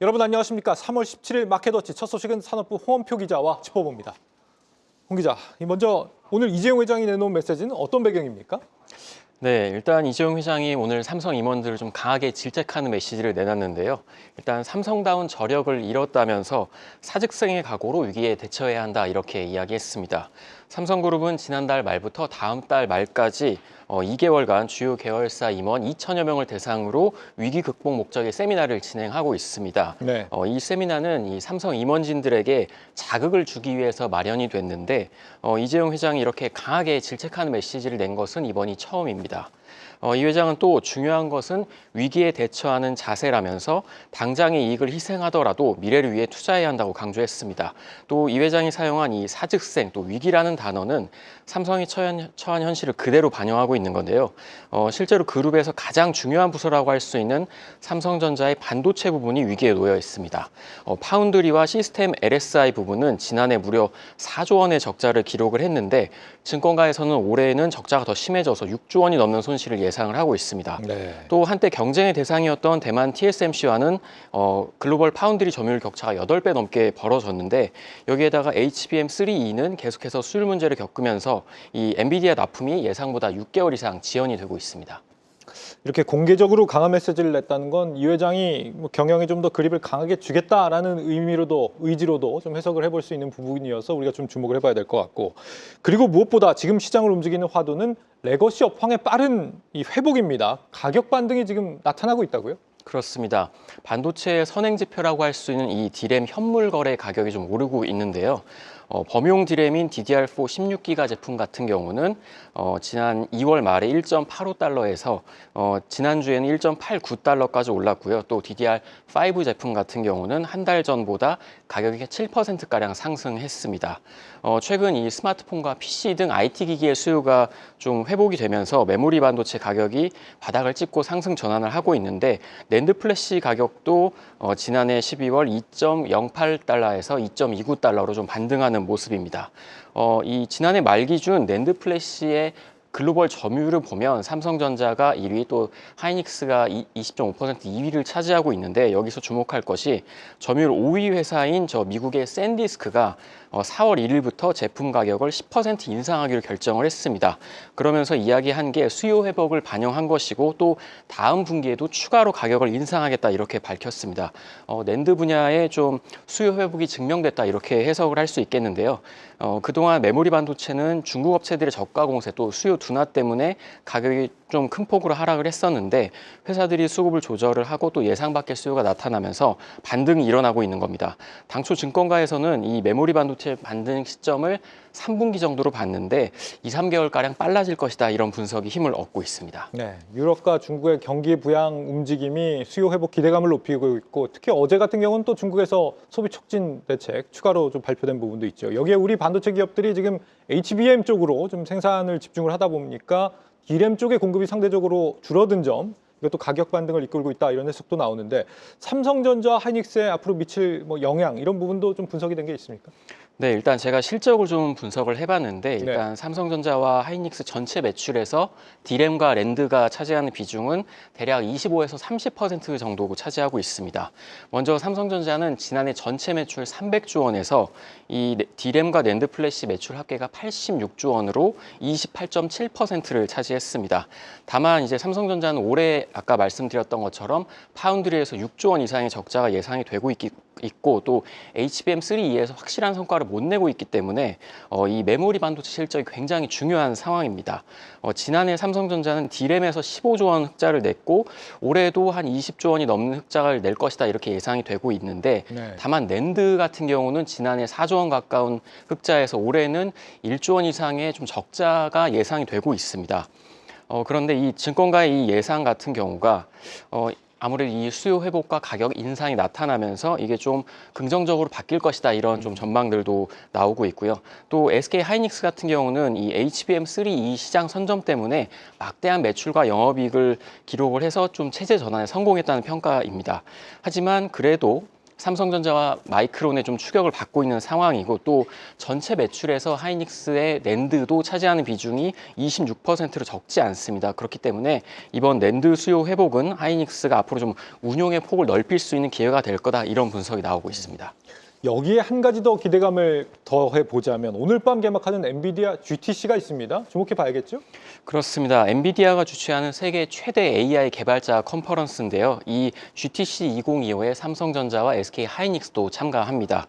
여러분 안녕하십니까? 3월 17일 마켓워치 첫 소식은 산업부 홍원표 기자와 짚어봅니다. 홍 기자, 먼저 오늘 이재용 회장이 내놓은 메시지는 어떤 배경입니까? 네, 일단 이재용 회장이 오늘 삼성 임원들을 좀 강하게 질책하는 메시지를 내놨는데요. 일단 삼성다운 저력을 잃었다면서 사직생의 각오로 위기에 대처해야 한다 이렇게 이야기했습니다. 삼성그룹은 지난달 말부터 다음 달 말까지 2개월간 주요 계열사 임원 2천여 명을 대상으로 위기 극복 목적의 세미나를 진행하고 있습니다. 네. 이 세미나는 이 삼성 임원진들에게 자극을 주기 위해서 마련이 됐는데 이재용 회장이 이렇게 강하게 질책하는 메시지를 낸 것은 이번이 처음입니다. 이 회장은 또 중요한 것은 위기에 대처하는 자세라면서 당장의 이익을 희생하더라도 미래를 위해 투자해야 한다고 강조했습니다. 또 이 회장이 사용한 이 사직생, 또 위기라는 단어는 삼성이 처한 현실을 그대로 반영하고 있는 건데요. 실제로 그룹에서 가장 중요한 부서라고 할 수 있는 삼성전자의 반도체 부분이 위기에 놓여 있습니다. 파운드리와 시스템 LSI 부분은 지난해 무려 4조 원의 적자를 기록을 했는데 증권가에서는 올해에는 적자가 더 심해져서 6조 원이 넘는 손실을 예상을 하고 있습니다. 네. 또 한때 경쟁의 대상이었던 대만 TSMC와는 글로벌 파운드리 점유율 격차가 8배 넘게 벌어졌는데 여기에다가 HBM3E는 계속해서 수율 문제를 겪으면서 이 엔비디아 납품이 예상보다 6개월 이상 지연이 되고 있습니다. 이렇게 공개적으로 강한 메시지를 냈다는 건 이 회장이 경영에 좀 더 그립을 강하게 주겠다라는 의지로도 좀 해석을 해볼 수 있는 부분이어서 우리가 좀 주목을 해봐야 될 것 같고, 그리고 무엇보다 지금 시장을 움직이는 화두는 레거시 업황의 빠른 이 회복입니다. 가격 반등이 지금 나타나고 있다고요? 그렇습니다. 반도체의 선행지표라고 할 수 있는 이 디램 현물 거래 가격이 좀 오르고 있는데요. 범용 디램인 DDR4 16기가 제품 같은 경우는 지난 2월 말에 1.85달러에서 지난주에는 1.89달러까지 올랐고요. 또 DDR5 제품 같은 경우는 한 달 전보다 가격이 7%가량 상승했습니다. 최근 이 스마트폰과 PC 등 IT 기기의 수요가 좀 회복이 되면서 메모리 반도체 가격이 바닥을 찍고 상승 전환을 하고 있는데 낸드 플래시 가격도 지난해 12월 2.08달러에서 2.29달러로 좀 반등하는 모습입니다. 이 지난해 말 기준 낸드 플래시의 글로벌 점유율을 보면 삼성전자가 1위, 또 하이닉스가 20.5% 2위를 차지하고 있는데 여기서 주목할 것이 점유율 5위 회사인 저 미국의 샌디스크가 4월 1일부터 제품 가격을 10% 인상하기로 결정을 했습니다. 그러면서 이야기한 게 수요 회복을 반영한 것이고 또 다음 분기에도 추가로 가격을 인상하겠다 이렇게 밝혔습니다. 낸드 분야에 좀 수요 회복이 증명됐다 이렇게 해석을 할 수 있겠는데요. 그동안 메모리 반도체는 중국 업체들의 저가 공세 또 수요 둔화 때문에 가격이 좀 큰 폭으로 하락을 했었는데 회사들이 수급을 조절을 하고 또 예상 밖의 수요가 나타나면서 반등이 일어나고 있는 겁니다. 당초 증권가에서는 이 메모리 반도체 반등 시점을 3분기 정도로 봤는데 2, 3개월가량 빨라질 것이다 이런 분석이 힘을 얻고 있습니다. 네, 유럽과 중국의 경기 부양 움직임이 수요 회복 기대감을 높이고 있고, 특히 어제 같은 경우는 또 중국에서 소비 촉진 대책 추가로 좀 발표된 부분도 있죠. 여기에 우리 반도체 기업들이 지금 HBM 쪽으로 좀 생산을 집중을 하다 보니까 D램 쪽의 공급이 상대적으로 줄어든 점, 이것도 가격 반등을 이끌고 있다 이런 해석도 나오는데, 삼성전자, 하이닉스에 앞으로 미칠 영향 이런 부분도 좀 분석이 된 게 있습니까? 네, 일단 제가 실적을 좀 분석을 해봤는데 일단 네. 삼성전자와 하이닉스 전체 매출에서 D램과 랜드가 차지하는 비중은 대략 25에서 30% 정도 차지하고 있습니다. 먼저 삼성전자는 지난해 전체 매출 300조 원에서 이 D램과 랜드 플래시 매출 합계가 86조 원으로 28.7%를 차지했습니다. 다만 이제 삼성전자는 올해 아까 말씀드렸던 것처럼 파운드리에서 6조 원 이상의 적자가 예상이 되고 있고 또 HBM3E에서 확실한 성과를 못 내고 있기 때문에 이 메모리 반도체 실적이 굉장히 중요한 상황입니다. 지난해 삼성전자는 D램에서 15조 원 흑자를 냈고 올해도 한 20조 원이 넘는 흑자를 낼 것이다 이렇게 예상이 되고 있는데 네. 다만 낸드 같은 경우는 지난해 4조 원 가까운 흑자에서 올해는 1조 원 이상의 좀 적자가 예상이 되고 있습니다. 그런데 이 증권가의 이 예상 같은 경우가 아무래도 이 수요 회복과 가격 인상이 나타나면서 이게 좀 긍정적으로 바뀔 것이다 이런 좀 전망들도 나오고 있고요. 또 SK 하이닉스 같은 경우는 이 HBM3E 시장 선점 때문에 막대한 매출과 영업이익을 기록을 해서 좀 체제 전환에 성공했다는 평가입니다. 하지만 그래도 삼성전자와 마이크론의 좀 추격을 받고 있는 상황이고 또 전체 매출에서 하이닉스의 낸드도 차지하는 비중이 26%로 적지 않습니다. 그렇기 때문에 이번 낸드 수요 회복은 하이닉스가 앞으로 좀 운용의 폭을 넓힐 수 있는 기회가 될 거다 이런 분석이 나오고 있습니다. 여기에 한 가지 더 기대감을 더해 보자면 오늘 밤 개막하는 엔비디아 GTC가 있습니다. 주목해 봐야겠죠? 그렇습니다. 엔비디아가 주최하는 세계 최대 AI 개발자 컨퍼런스인데요. 이 GTC 2025에 삼성전자와 SK 하이닉스도 참가합니다.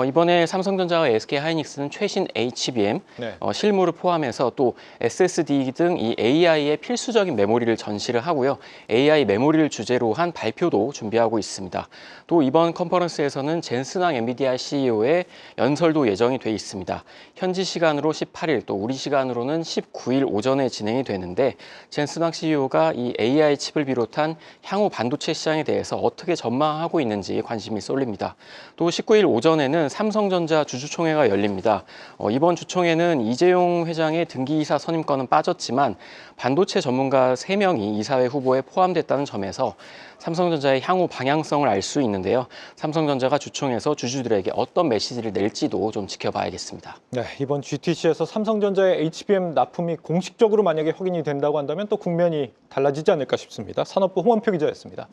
이번에 삼성전자와 SK 하이닉스는 최신 HBM, 네. 실무를 포함해서 또 SSD 등 이 AI의 필수적인 메모리를 전시를 하고요. AI 메모리를 주제로 한 발표도 준비하고 있습니다. 또 이번 컨퍼런스에서는 젠슨왕 엔비디아 CEO의 연설도 예정이 돼 있습니다. 현지 시간으로 18일, 또 우리 시간으로는 19일 오전에 진행이 되는데 젠슨왕 CEO가 이 AI 칩을 비롯한 향후 반도체 시장에 대해서 어떻게 전망하고 있는지 관심이 쏠립니다. 또 19일 오전에는 삼성전자 주주총회가 열립니다. 이번 주총회는 이재용 회장의 등기이사 선임권은 빠졌지만 반도체 전문가 3명이 이사회 후보에 포함됐다는 점에서 삼성전자의 향후 방향성을 알 수 있는데요. 삼성전자가 주총에서 주주들에게 어떤 메시지를 낼지도 좀 지켜봐야겠습니다. 네, 이번 GTC에서 삼성전자의 HBM 납품이 공식적으로 만약에 확인이 된다고 한다면 또 국면이 달라지지 않을까 싶습니다. 산업부 홍원표 기자였습니다.